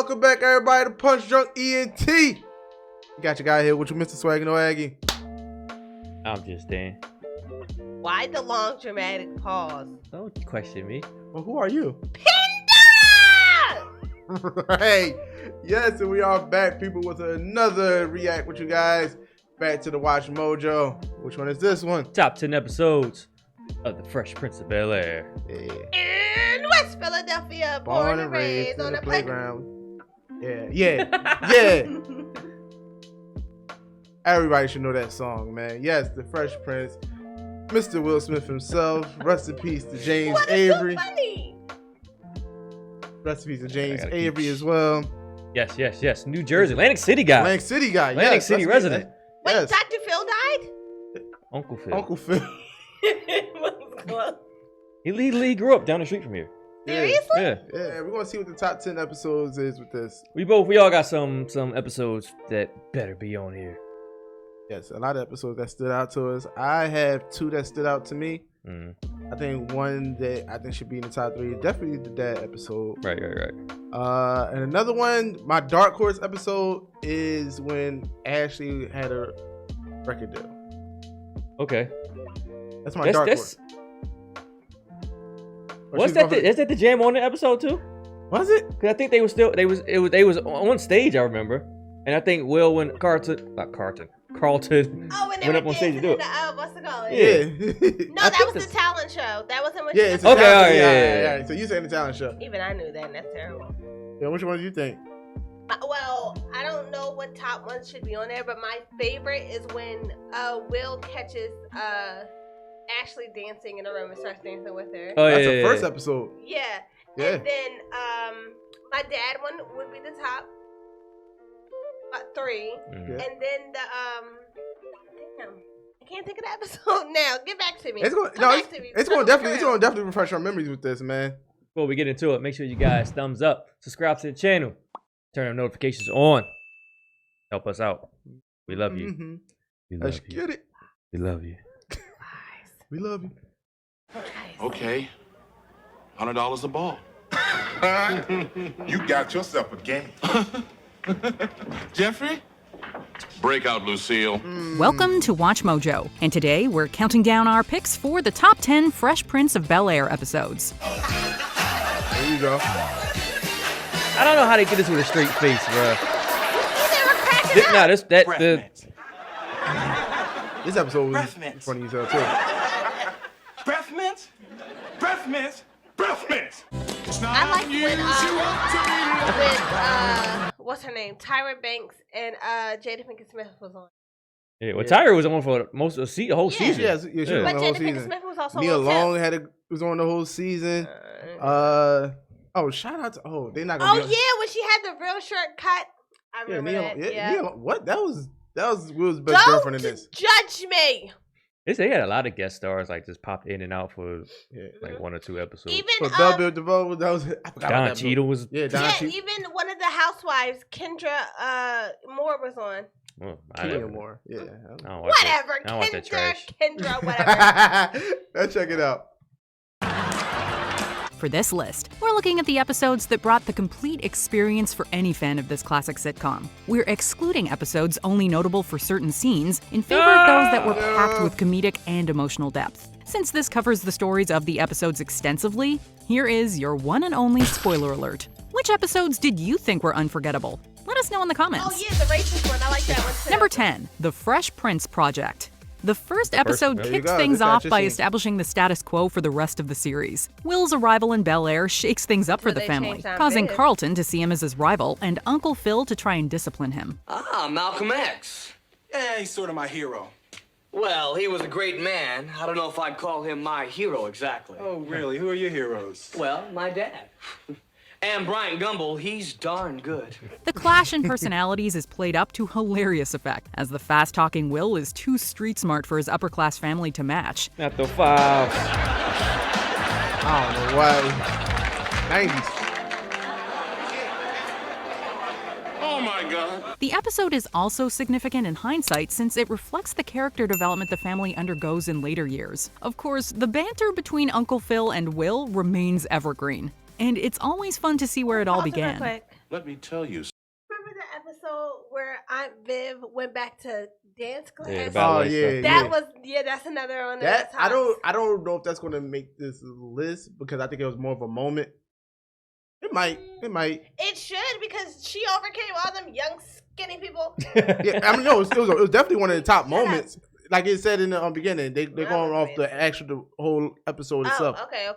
welcome back everybody to Punch Drunk ENT. Got your guy here with you, Mr. Swag No Aggie. I'm just Dan. Why the long dramatic pause? Don't question me. Well, who are you? Pandora! Hey, yes, and we are back, people, with another react with you guys. Back to the WatchMojo. Which one is this one? Top 10 episodes of The Fresh Prince of Bel-Air. Yeah. In West Philadelphia, born and raised on the playground. Yeah. Everybody should know that song, man. Yes, The Fresh Prince. Mr. Will Smith himself. Rest in peace to James Avery. So funny? Rest in peace to James Avery as well. Yes. New Jersey. Atlantic City guy. Atlantic City guy. Atlantic City resident. Wait, Yes. Dr. Phil died? Uncle Phil. Uncle Phil. He grew up down the street from here. Seriously? Yeah. Yeah, we're gonna see what the top 10 episodes is with this. We all got some episodes that better be on here. Yes, a lot of episodes that stood out to us. I have two that stood out to me. I think one that I think should be in the top 3, definitely the dad episode. Right. And another one, my dark horse episode, is when Ashley had a record deal. Okay. That's my dark horse. Is that the jam on the episode too? Was it? Cause I think they was on stage. I remember, and I think Will when Carlton went up on stage to do it. What's it called? Yeah. No, that was the talent show. That wasn't what Yeah, it's she a Okay, talent show. yeah. So you saying the talent show? Even I knew that, and that's terrible. Yeah, which one do you think? Well, I don't know what top one should be on there, but my favorite is when Will catches Ashley dancing in the room and starts dancing with her. Oh, That's yeah, the first episode. Yeah. Yeah. And then my dad one would be the top 3. Mhm. Yeah. And then the damn, I can't think of the episode now. Get back to me. It's going to definitely refresh our memories with this, man. Before we get into it, make sure you guys thumbs up, subscribe to the channel, turn our notifications on. Help us out. We love you. Mm-hmm. We love Let's you. get it. We love you. We love you. Okay, $100 a ball. You got yourself a game. Jeffrey? Break out, Lucille. Welcome to WatchMojo, and today we're counting down our picks for the top 10 Fresh Prince of Bel-Air episodes. There you go. I don't know how they get this with a straight face, bro. This episode was Breath mints. funny as hell too. Breath mints? Breath mints? Breath mints! I like when what's her name? Tyra Banks and Jada Pinkett Smith was on. Yeah, well, Tyra was on for most of the whole season. Yeah, she was on But the whole Jada Pinkett season. Smith was also Nia on Long was on the whole season. Shout out to they're not gonna be on. When she had the real short cut. I remember that. Nia Long, what? That was Will's best girlfriend in this. Judge me. They had a lot of guest stars like just popped in and out for like 1 or 2 episodes. Even So Belle Biv DeVoe, that was I forgot Don about that Cheadle was. even one of the housewives, Kendra Moore was on. Oh, Kendra Moore. Yeah. Whatever. I don't want that trash. Kendra, whatever. Let's check it out. For this list, we're looking at the episodes that brought the complete experience for any fan of this classic sitcom. We're excluding episodes only notable for certain scenes in favor of those that were packed with comedic and emotional depth. Since this covers the stories of the episodes extensively, here is your one and only spoiler alert. Which episodes did you think were unforgettable? Let us know in the comments. Oh yeah, the racist one. I like that one too. Number 10, The Fresh Prince Project. The first episode There you kicks go. things This off got by you. establishing the status quo for the rest of the series. Will's arrival in Bel-Air shakes things up for So the they family, changed on causing Viv. Carlton to see him as his rival and Uncle Phil to try and discipline him. Ah, Malcolm X. Yeah, he's sort of my hero. Well, he was a great man. I don't know if I'd call him my hero exactly. Oh, really? Who are your heroes? Well, my dad. And Brian Gumble, he's darn good. The clash in personalities is played up to hilarious effect, as the fast-talking Will is too street-smart for his upper-class family to match. Not the files. I don't know why. 90s. Oh my God. The episode is also significant in hindsight since it reflects the character development the family undergoes in later years. Of course, the banter between Uncle Phil and Will remains evergreen, and it's always fun to see where it all Pause it real began. quick. Let me tell you. Remember the episode where Aunt Viv went back to dance class? Yeah, the ballet stuff. That was that's another one. That I don't know if that's gonna make this list because I think it was more of a moment. It might. It should because she overcame all them young skinny people. Yeah, I mean, no, it was definitely one of the top moments. Like it said in the beginning, they're going off the whole episode itself. Okay.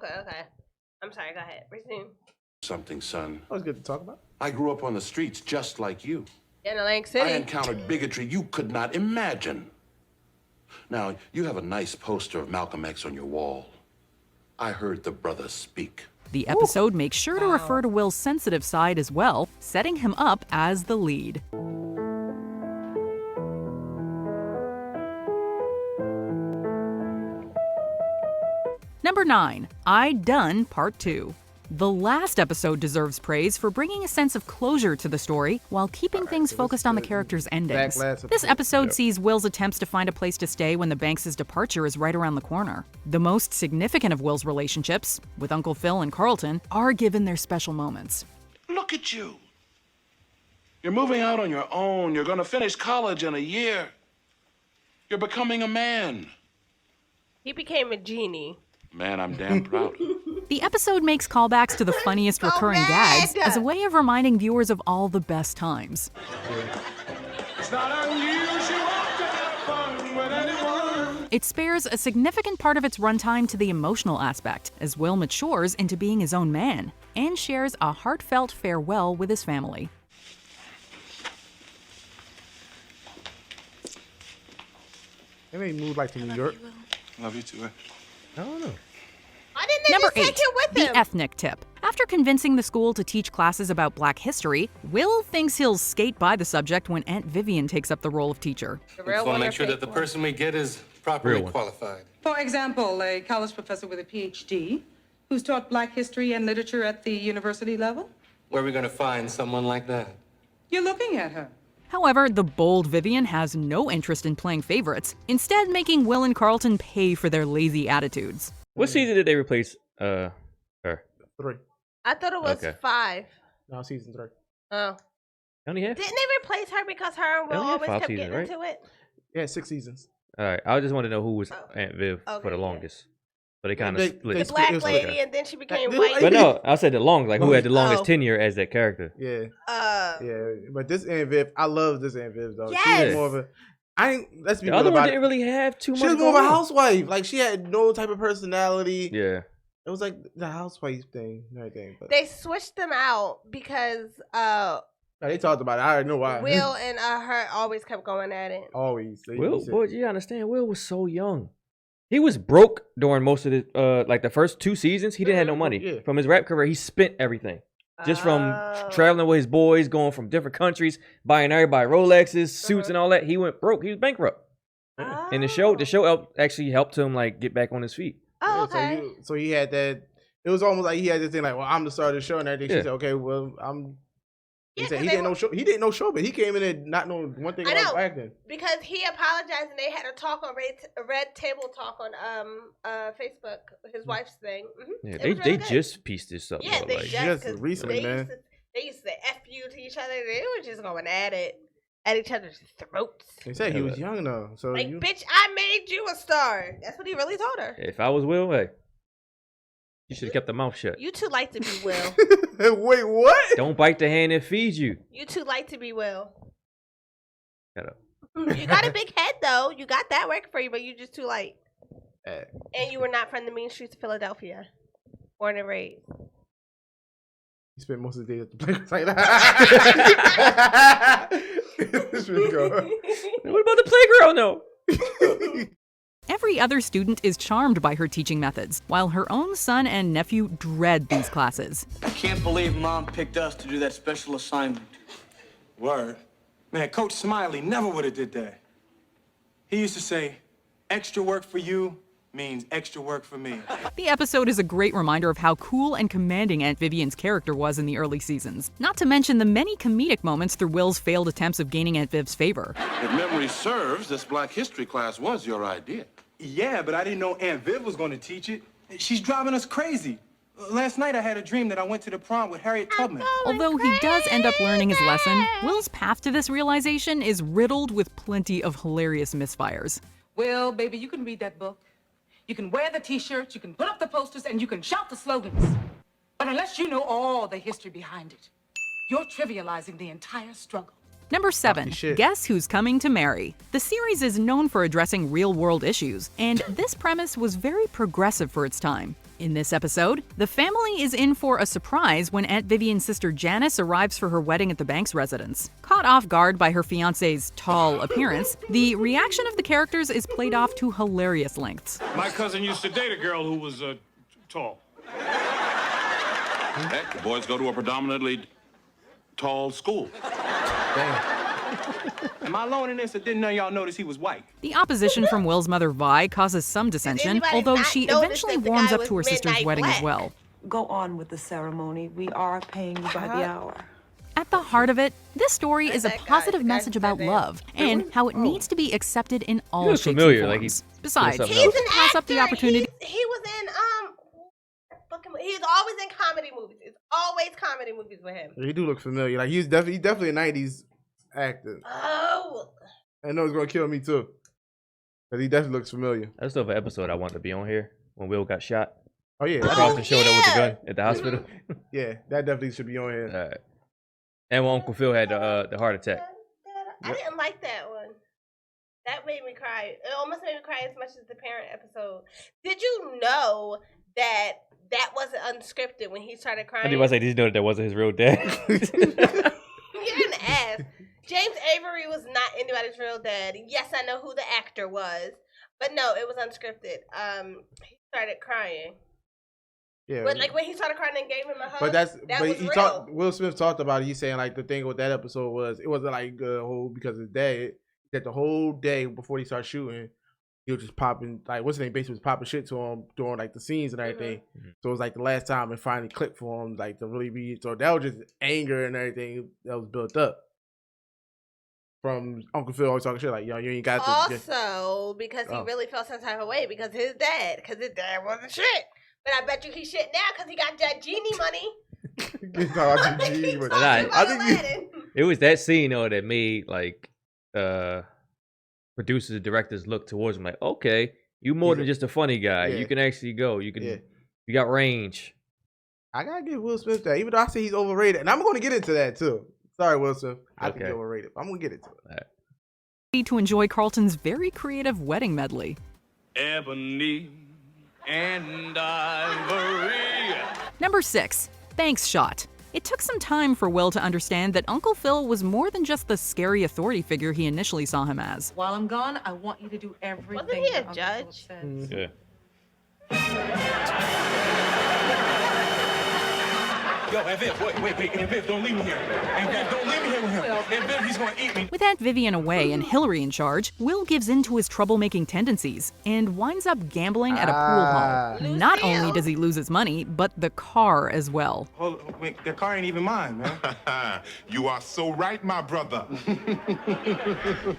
I'm sorry. Go ahead. Resume. Something, son. That was good to talk about. I grew up on the streets just like you. In Atlantic City. I encountered bigotry you could not imagine. Now, you have a nice poster of Malcolm X on your wall. I heard the brother speak. The episode makes sure to refer to Will's sensitive side as well, setting him up as the lead. Number 9, I Done Part 2. The last episode deserves praise for bringing a sense of closure to the story while keeping things focused on the characters' endings. This episode sees Will's attempts to find a place to stay when the Banks' departure is right around the corner. The most significant of Will's relationships, with Uncle Phil and Carlton, are given their special moments. Look at you. You're moving out on your own. You're going to finish college in a year. You're becoming a man. He became a genie. Man, I'm damn proud. The episode makes callbacks to the funniest recurring gags as a way of reminding viewers of all the best times. It's not unusual to have fun with anyone. It spares a significant part of its runtime to the emotional aspect, as Will matures into being his own man and shares a heartfelt farewell with his family. They made me move like to New York. Love you too. I don't know. Why didn't they Number just 8, take him with the him? ethnic tip. After convincing the school to teach classes about Black history, Will thinks he'll skate by the subject when Aunt Vivian takes up the role of teacher. The We real just want one to or make sure fake that the one? person we get is properly Real one. qualified. For example, a college professor with a P.D.E. who's taught Black history and literature at the university level? Where are we going to find someone like that? You're looking at her. However, the bold Vivian has no interest in playing favorites, instead making Will and Carlton pay for their lazy attitudes. What season did they replace her? 3. I thought it was Okay. 5. No, season 3. Oh. Only half? Didn't they replace her because her and Will They only had always 5 kept seasons, getting right? into it? Yeah, 6 seasons. All right. I just want to know who was Oh. Aunt Viv Okay, for the yeah. longest. But they kind They- of split. they The black it was lady, okay. and then she became They- white. But no, I said the longest. Like who had the longest Oh. tenure as that character? Yeah, Uh, yeah. But this Aunt Viv, I love this Aunt Viv though. She Yes! was more of a. Let's be The real other one about didn't it. really have too much. She was more of a going on. housewife. Like she had no type of personality. Yeah. It was like the housewife thing and everything. But they switched them out because they talked about it. I already know why. Will and her always kept going at it. Always. Will, boy, you understand? Will was so young. He was broke during most of the like the first 2 seasons. He didn't have no money Yeah. from his rap career. He spent everything just from traveling with his boys, going from different countries, buying everybody Rolexes, suits, and all that. He went broke. He was bankrupt. And the show actually helped him like get back on his feet. Oh, Yeah, okay. so he had that. It was almost like he had this thing like, well, I'm the star of the show and everything. Yeah. She said, okay, well, I'm. He Yeah, said 'cause he they didn't know show. He didn't know show, but he came in and not knowing one thing I about know. acting. Because he apologized and they had a talk on Red Table Talk on Facebook, his wife's thing. Yeah, It they was really good. just pieced this up. Yeah, though, they like, Just 'cause recently, they man. Used to F you to each other. They were just going at it at each other's throats. They said he was young though, so Like, you, bitch, I made you a star. That's what he really told her. if I was Will, hey, you should have kept the mouth shut. You too light to be Will. wait, what? Don't bite the hand that feeds you. You too light to be Will. Shut up. You got a big head though. You got that working for you, but you just too light. Eh. And you were not from the mean streets of Philadelphia. Born and raised. He spent most of the day at the playground. Like that. This really go. What about the playground though? Every other student is charmed by her teaching methods, while her own son and nephew dread these classes. I can't believe Mom picked us to do that special assignment. Word. Man, Coach Smiley never would have did that. He used to say, extra work for you means extra work for me. The episode is a great reminder of how cool and commanding Aunt Vivian's character was in the early seasons. Not to mention the many comedic moments through Will's failed attempts of gaining Aunt Viv's favor. If memory serves, this Black History class was your idea. Yeah, but I didn't know Aunt Viv was going to teach it. She's driving us crazy. Last night I had a dream that I went to the prom with Harriet Tubman. Although he does end up learning his lesson, Will's path to this realization is riddled with plenty of hilarious misfires. Well, baby, you can read that book. You can wear the t-shirts, you can put up the posters, and you can shout the slogans. But unless you know all the history behind it, you're trivializing the entire struggle. Number 7, Guess Who's Coming to Marry? The series is known for addressing real-world issues, and this premise was very progressive for its time. In this episode, the family is in for a surprise when Aunt Vivian's sister Janice arrives for her wedding at the Banks residence. Caught off guard by her fiancé's tall appearance, the reaction of the characters is played off to hilarious lengths. My cousin used to date a girl who was tall. Heck, the boys go to a predominantly tall school. Am I alone in this, or didn't none of y'all notice he was white? The opposition from Will's mother Vi causes some dissension, although she eventually warms up to her sister's wedding as well. Go on with the ceremony. We are paying you by the hour. At the heart of it, this story is a positive message about love and how it needs to be accepted in all shapes and forms. Besides, he doesn't pass up the opportunity. He was in he's always in comedy movies. It's always comedy movies with him. He do look familiar. Like he's definitely a '90s actor. Oh. I know it's gonna kill me too, cause he definitely looks familiar. I still have an episode I want to be on here when Will got shot. Oh yeah, Carlton showed up with the gun at the hospital. Yeah, that definitely should be on here. All right. And when Uncle Phil had the heart attack. I didn't like that one. That made me cry. It almost made me cry as much as the parent episode. Did you know that wasn't unscripted when he started crying? I did say, did you know that wasn't his real dad? You're an ass. James Avery was not anybody's real dad. Yes, I know who the actor was, but no, it was unscripted. He started crying. Yeah, but like when he started crying and gave him a hug, but was real. Will Smith talked about it. He's saying like the thing with that episode was it wasn't like whole because his dad. That the whole day before he started shooting, he was just popping like what's his name basically was popping shit to him during like the scenes and everything. Mm-hmm. So it was like the last time it finally clicked for him like to really be. So that was just anger and everything that was built up from Uncle Phil always talking shit like yo you ain't got this. Also because he really felt some type of way because his dad wasn't shit. But I bet you he's shit now because he got that genie money. I think it was that scene though that made like producers and directors look towards him like, okay, you more than just a funny guy. Yeah. You can actually go. You can. Yeah. You got range. I gotta give Will Smith that, even though I say he's overrated, and I'm going to get into that too. Sorry, Will Smith. I think he's overrated. I'm going to get into it. Right. To enjoy Carlton's very creative wedding medley. Ebony and Ivory. Number 6, Banks Shot. It took some time for Will to understand that Uncle Phil was more than just the scary authority figure he initially saw him as. While I'm gone, I want you to do everything. Wasn't he a judge? Yeah. Yo, Aunt Viv, wait, Aunt Viv, don't leave me here. Aunt Viv, don't leave me here with him. Aunt Viv, he's gonna eat me. With Aunt Vivian away and Hillary in charge, Will gives in to his troublemaking tendencies and winds up gambling at a pool hall. Not only does he lose his money, but the car as well. Wait, the car ain't even mine, man. You are so right, my brother.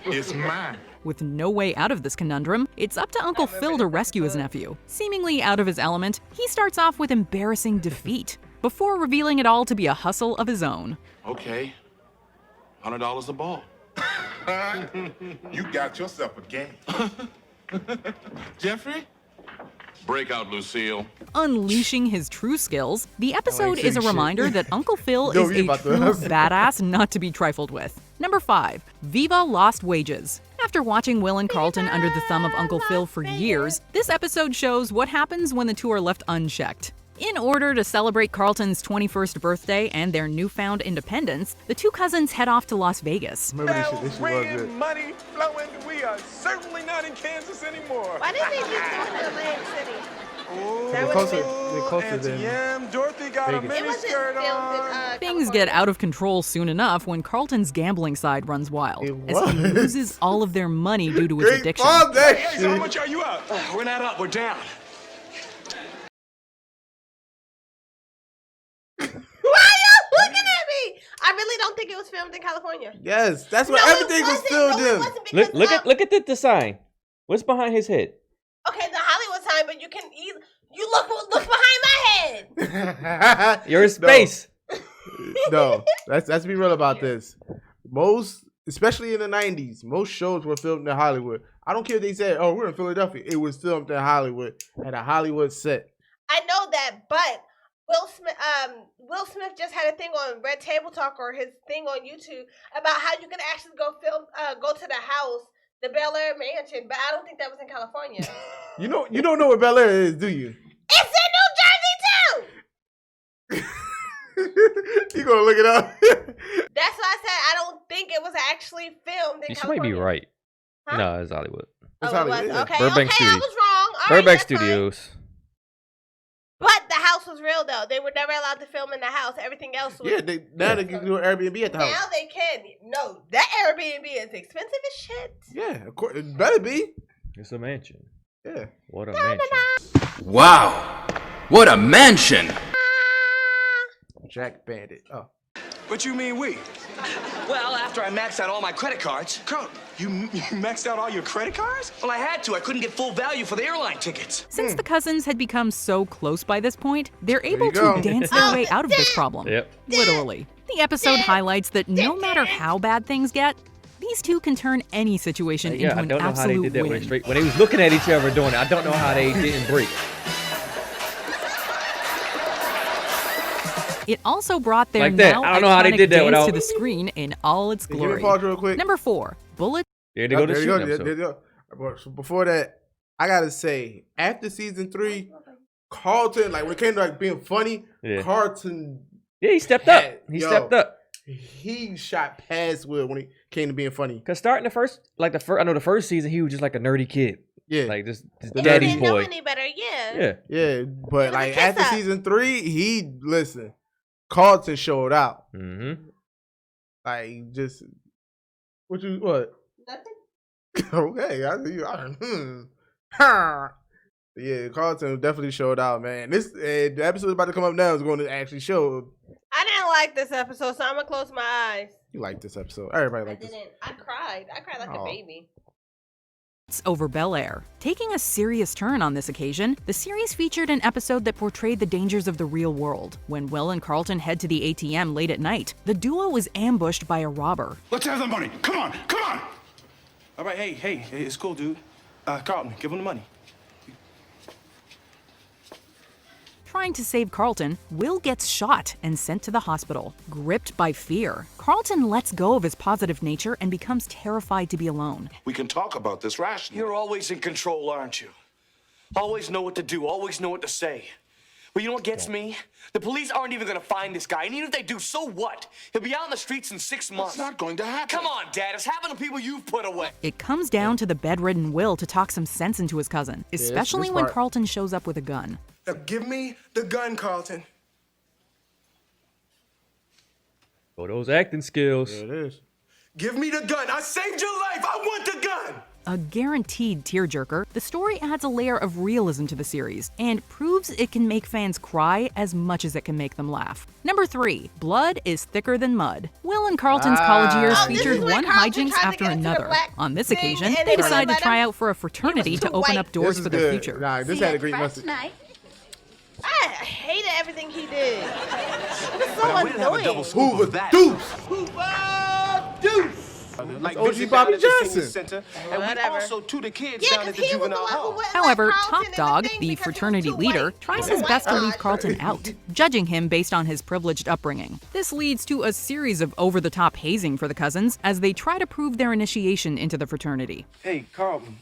It's mine. With no way out of this conundrum, it's up to Uncle Phil to rescue his nephew. Seemingly out of his element, he starts off with embarrassing defeat, before revealing it all to be a hustle of his own. Okay, $100 a ball. You got yourself a game. Jeffrey? Break out, Lucille. Unleashing his true skills, the episode is a reminder that Uncle Phil is a true badass not to be trifled with. Number 5, Viva Lost Wages. After watching Will and Carlton under the thumb of Uncle Phil for years, this episode shows what happens when the two are left unchecked. In order to celebrate Carlton's 21st birthday and their newfound independence, the two cousins head off to Las Vegas. Money flowing. We are certainly not in Kansas anymore. Why didn't they just go to Atlantic City? They're closer than Dorothy got Vegas. a miniskirt on. Things get out of control soon enough when Carlton's gambling side runs wild, as he loses all of their money due to his addiction. Hey, so how much are you up? We're not up, we're down. I really don't think it was filmed in California. Yes, that's what everything was filmed in. Look at the sign. What's behind his head? Okay, the Hollywood sign, but you can You look behind my head. You're in space. No, let's be real about this. Most, especially in the 90s, most shows were filmed in Hollywood. I don't care if they said, "Oh, we're in Philadelphia." It was filmed in Hollywood at a Hollywood set. I know that, but Will Smith just had a thing on Red Table Talk or his thing on YouTube about how you can actually go to the house, the Bel Air mansion, but I don't think that was in California. You don't know what Bel Air is, do you? It's in New Jersey too. You gonna look it up? That's why I said I don't think it was actually filmed in She California. might be right. Huh? No, it's Hollywood. It's Oh, Hollywood. it was? Yeah. Okay, Burbank okay, Studios. I was wrong. All Burbank right, that's fine. Studios. But the house was real though. They were never allowed to film in the house. Everything else was. Yeah, now they can do an Airbnb at the house. Now they can. No, that Airbnb is expensive as shit. Yeah, of course, it better be. It's a mansion. Yeah. What a mansion. Wow. What a mansion. Jack Bandit. Oh. What you mean we? Well, after I maxed out all my credit cards. Carl, you maxed out all your credit cards? Well, I had to. I couldn't get full value for the airline tickets. Since the cousins had become so close by this point, they're able you to go. dance their way out of this problem. Yep. Literally. The episode highlights that no matter how bad things get, these two can turn any situation Yeah, into I an don't know how they absolute did that win. when they was looking at each other doing it. I don't know how they didn't break. It also brought their Like that. now I don't know how they iconic did that dance without- to the screen in all its Can you glory. pause real quick? Number 4, Bullet. There they go to There you shooting go. episode. There you go. But so before that, I gotta say, after season 3, Carlton, like when it came to like being funny, Yeah. Carlton, Yeah, he stepped up. He stepped up. He shot past Will when it came to being funny. Cause starting the first season, he was just like a nerdy kid. Yeah, like just The daddy's Didn't know boy. any better, yeah. Yeah. Yeah, but was a like kiss after up. season 3, Carlton showed out. Mm-hmm. Like just what? Nothing. Okay, I see you. Yeah, Carlton definitely showed out, man. This the episode about to come up now is going to actually show. I didn't like this episode, so I'm gonna close my eyes. You like this episode? Everybody I like this. didn't. I cried. I cried like Oh. a baby. Over Bel Air. Taking a serious turn on this occasion, the series featured an episode that portrayed the dangers of the real world. When Will and Carlton head to the ATM late at night, the duo is ambushed by a robber. Let's have the money. Come on, come on. All right, hey, it's cool, dude. Carlton, give him the money. Trying to save Carlton, Will gets shot and sent to the hospital. Gripped by fear, Carlton lets go of his positive nature and becomes terrified to be alone. We can talk about this rationally. You're always in control, aren't you? Always know what to do, always know what to say. But you know what gets me? The police aren't even gonna find this guy, and even if they do, so what? He'll be out in the streets in 6 months. It's not going to happen. Come on, Dad, it's happened to people you've put away. It comes down to the bedridden Will to talk some sense into his cousin, especially when part. Carlton shows up with a gun. Now give me the gun, Carlton. Oh, those acting skills. There it is. Give me the gun. I saved your life. I want the gun. A guaranteed tearjerker, the story adds a layer of realism to the series and proves it can make fans cry as much as it can make them laugh. Number 3, Blood is Thicker Than Mud. Will and Carlton's college years Oh, this featured is when one Carlton hijinks tried to after get into the another. black On this thing, occasion, and they they decide to let try him- out for a fraternity to too open white. up doors This is for their good. future. Nah, this had a great message. I hated everything he did. It was so But we didn't have a double annoying. scoop Who was of that. Deuce? Like OG visit Bobby down at the senior Johnson. Center, and we Whatever. also tutor kids Yeah, down at because the he was the juvenile one who hall. wouldn't However, let Carlton Top in the Dog, thing the because he was fraternity too leader, white. tries He his was best to white. leave Carlton out, judging him based on his privileged upbringing. This leads to a series of over-the-top hazing for the cousins as they try to prove their initiation into the fraternity. Hey, Carlton,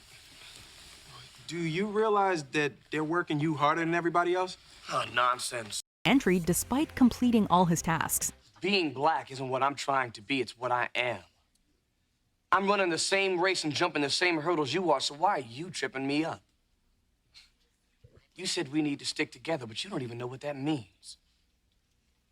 do you realize that they're working you harder than everybody else? Oh, nonsense. Entry despite completing all his tasks. Being black isn't what I'm trying to be, it's what I am. I'm running the same race and jumping the same hurdles you are, so why are you tripping me up? You said we need to stick together, but you don't even know what that means.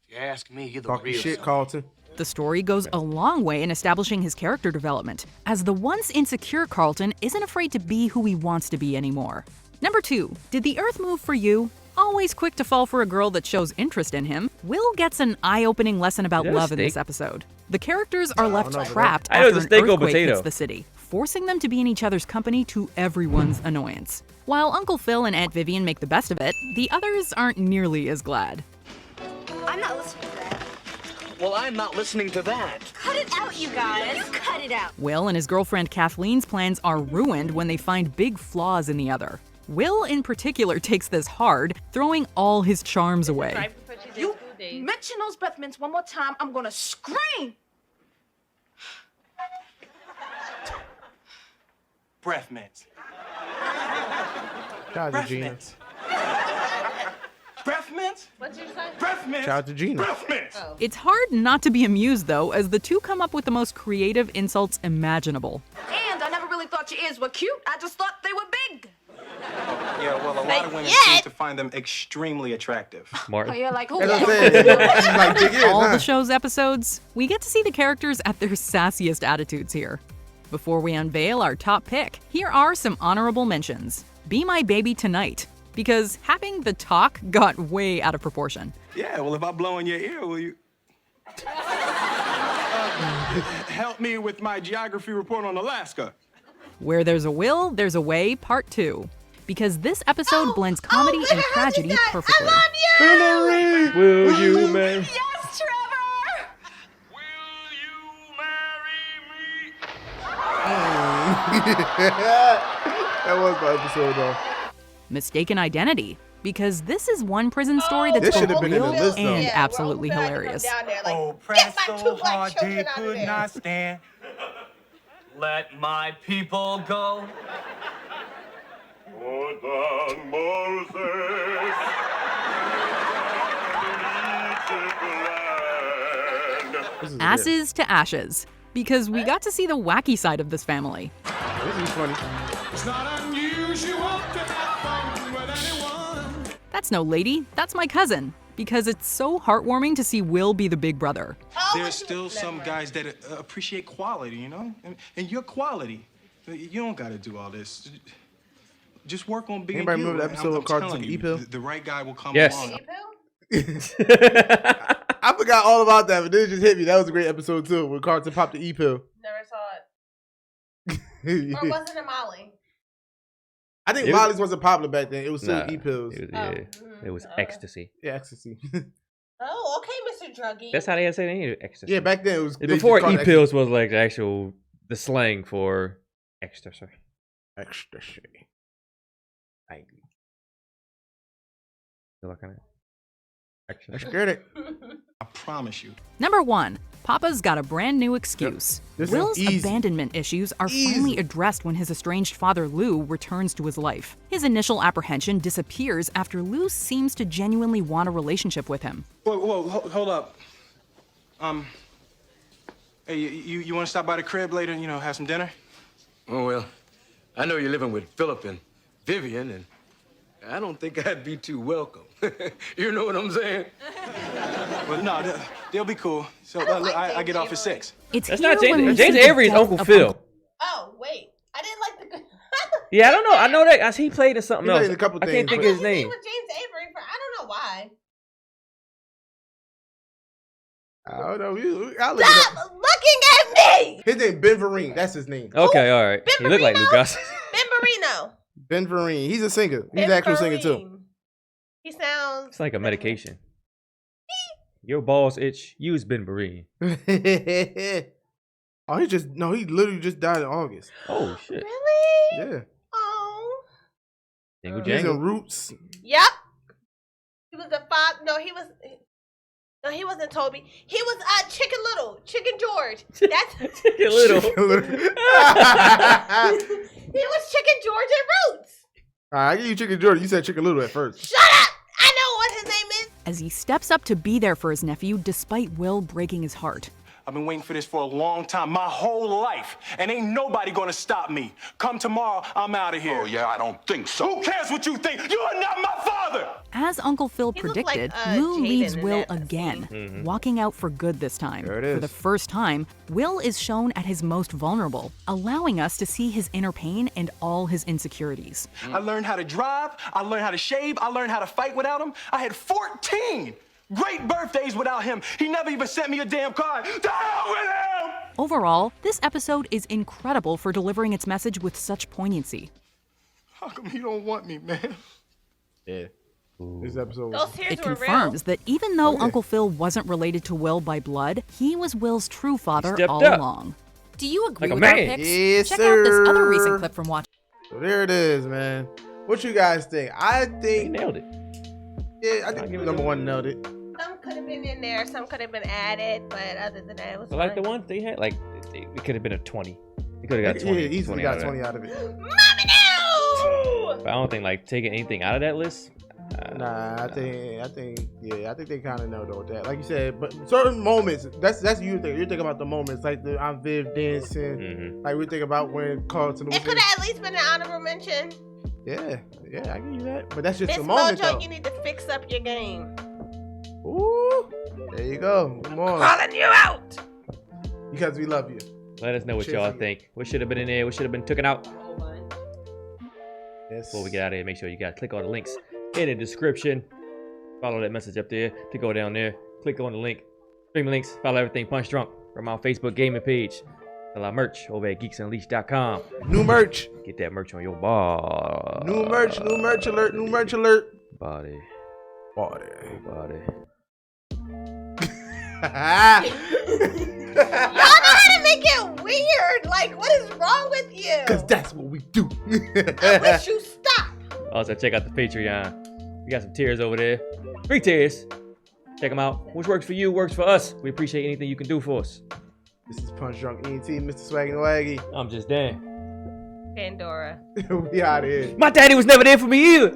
If you ask me, you're the Talking real shit, son. Carlton. The story goes a long way in establishing his character development, as the once insecure Carlton isn't afraid to be who he wants to be anymore. Number 2, did the earth move for you? Always quick to fall for a girl that shows interest in him, Will gets an eye-opening lesson about Is that a love in this steak? episode. The characters are left no, but trapped I know after it's a an steak or earthquake potato. hits the city, forcing them to be in each other's company to everyone's annoyance. While Uncle Phil and Aunt Vivian make the best of it, the others aren't nearly as glad. I'm not listening to that. Well, I'm not listening to that. Cut it out, you guys. Cut it out. Will and his girlfriend Kathleen's plans are ruined when they find big flaws in the other. Will, in particular, takes this hard, throwing all his charms away. You mention those breath mints one more time, I'm gonna scream. Breath mints. Shout out to Breath Gina. mints. Breath mints? What'd you say? Breath mints. Shout out to Gina. Breath mints. Oh. It's hard not to be amused, though, as the two come up with the most creative insults imaginable. And I never really thought your ears were cute. I just thought they were big. Yeah, well, a lot of women seem to find them extremely attractive. Martin. Oh, yeah, like who? That's what I'm saying. Like, dig in, All huh? the show's episodes, we get to see the characters at their sassiest attitudes here. Before we unveil our top pick, here are some honorable mentions. Be My Baby Tonight, because having the talk got way out of proportion. Yeah, well, if I blow in your ear, will you... help me with my geography report on Alaska. Where There's a Will, There's a Way, Part 2. Because this episode blends comedy and tragedy perfectly. Hillary! Will you marry? Yes, Trevor! That was my episode, though. Mistaken Identity, because this is one prison story that's This should both have been in the real list, though. and Yeah, absolutely Uncle Phil had to come hilarious. down there, like, Oh, get press my so two black hard children they out of could there. not stand. Let my people go. This is good. Asses to Ashes, because we got to see the wacky side of this family. This is funny. It's not unusual to have fun with anyone. That's no lady, that's my cousin, because it's so heartwarming to see Will be the big brother. There's still some guys that appreciate quality, you know? And your quality. You don't got to do all this. Just work on being Anybody you. remember the episode I'm of Carter telling took you, E-pill? the right guy will come Yes. along. I forgot all about that, but then it just hit me. That was a great episode, too, when Carlton popped the E-pill. Never saw it. Or was it a Molly? I think It was- Molly's wasn't popular back then. It was still Nah, E-pills. It was, it was ecstasy. Yeah, ecstasy. Oh, okay, Mr. Druggy. That's how they say they ecstasy. Yeah, back then it was... they just Before called it e-pills was like the slang for ecstasy. Ecstasy. Thank you. Feel like I- I scared it. I promise you. Number 1, Papa's got a brand new excuse. This is Will's easy. abandonment issues are Easy. finally addressed when his estranged father Lou returns to his life. His initial apprehension disappears after Lou seems to genuinely want a relationship with him. Whoa, hold up. Hey, you want to stop by the crib later and, have some dinner? Oh, well, I know you're living with Philip and Vivian, and I don't think I'd be too welcome. You know what I'm saying? Well, no, they'll be cool. So look, I get off at 6. It's That's here not when we James. see James the Avery's depth Uncle of Phil. Oh, wait. I didn't like the... Yeah, I don't know. I know that he played in something He else. played in a couple I can't things, think but- of his His name name. was James Avery for... I don't know why. I don't know. I'll look it Stop up. looking at me! His name Ben Vereen. That's his name. Okay, all right. Ben He looked like Marino? Lucas. Ben Marino. Ben Vereen. He's a singer. He's Ben an actual singer, too. Vereen. He sounds... It's like a medication. Your balls itch. Use Ben Vereen. Oh, he literally just died in August. Oh shit. Really? Yeah. Oh. Jingle He's in jangle. Roots. Yep. He was the father. No, he was... No, he wasn't Toby. He was Chicken Little. Chicken George. That's... Chicken Little. He was Chicken George in Roots. All right, I give you Chicken Jordan. You said Chicken Little at first. Shut up! I know what his name is. As he steps up to be there for his nephew despite Will breaking his heart. I've been waiting for this for a long time, my whole life, and ain't nobody gonna stop me. Come tomorrow, I'm out of here. Oh, yeah, I don't think so. Who cares what you think? You are not my father! As Uncle Phil He looked like, predicted, Lou Jaden leaves in Will that again, walking out for good this time. There it For is. the first time, Will is shown at his most vulnerable, allowing us to see his inner pain and all his insecurities. I learned how to drive, I learned how to shave, I learned how to fight without him. I had 14 great birthdays without him. He never even sent me a damn card. The hell with him! Overall, this episode is incredible for delivering its message with such poignancy. How come you don't want me, man? Yeah. This episode Those tears It were confirms that even though Uncle Phil wasn't related to Will by blood, he was Will's true father all along. Do you agree Like a with our man. picks? Yes, Check out this other sir. recent clip from Watch. So there it is, man. What you guys think? I He think nailed it. yeah, I think number one nailed it. Some could have been in there, some could have been added, but other than that, it was I like the fine. ones they had. Like it could have been a 20. They could have got 20. Yeah, easily 20 got out of 20 that. out of it. Mommy, no! But I don't think like taking anything out of that list. Nah, I think they kind of know though that. Like you said, but certain moments. That's you think. You're thinking about the moments like the I'm Viv dancing. Like we think about when Carlton was. It could have at least been an honorable mention. Yeah, I give you that. But that's just Miss the moment Mojo, though. you need to fix up your game. Ooh, there you go. Come on. Calling you out. Because we love you. Let us know what Cheers y'all to you. think. What should have been in there? What should have been taken out? Yes. Before we get out of here, make sure you guys click on the links in the description. Follow that message up there to go down there. Click on the link. Streaming links. Follow everything Punch Drunk from our Facebook gaming page. Sell our merch over at geeksunleashed.com. New merch. Get that merch on your bar. New merch alert. New merch alert. Body. Body. Y'all know how to make it weird. Like, what is wrong with you? Because that's what we do. I wish you stop. Also, check out the Patreon. We got some tiers over there. 3 tiers. Check them out. Which works for you, works for us. We appreciate anything you can do for us. This is Punch Drunk ENT, Mr. Swaggy Waggy. I'm just Dan. Pandora. We out here. My daddy was never there for me either.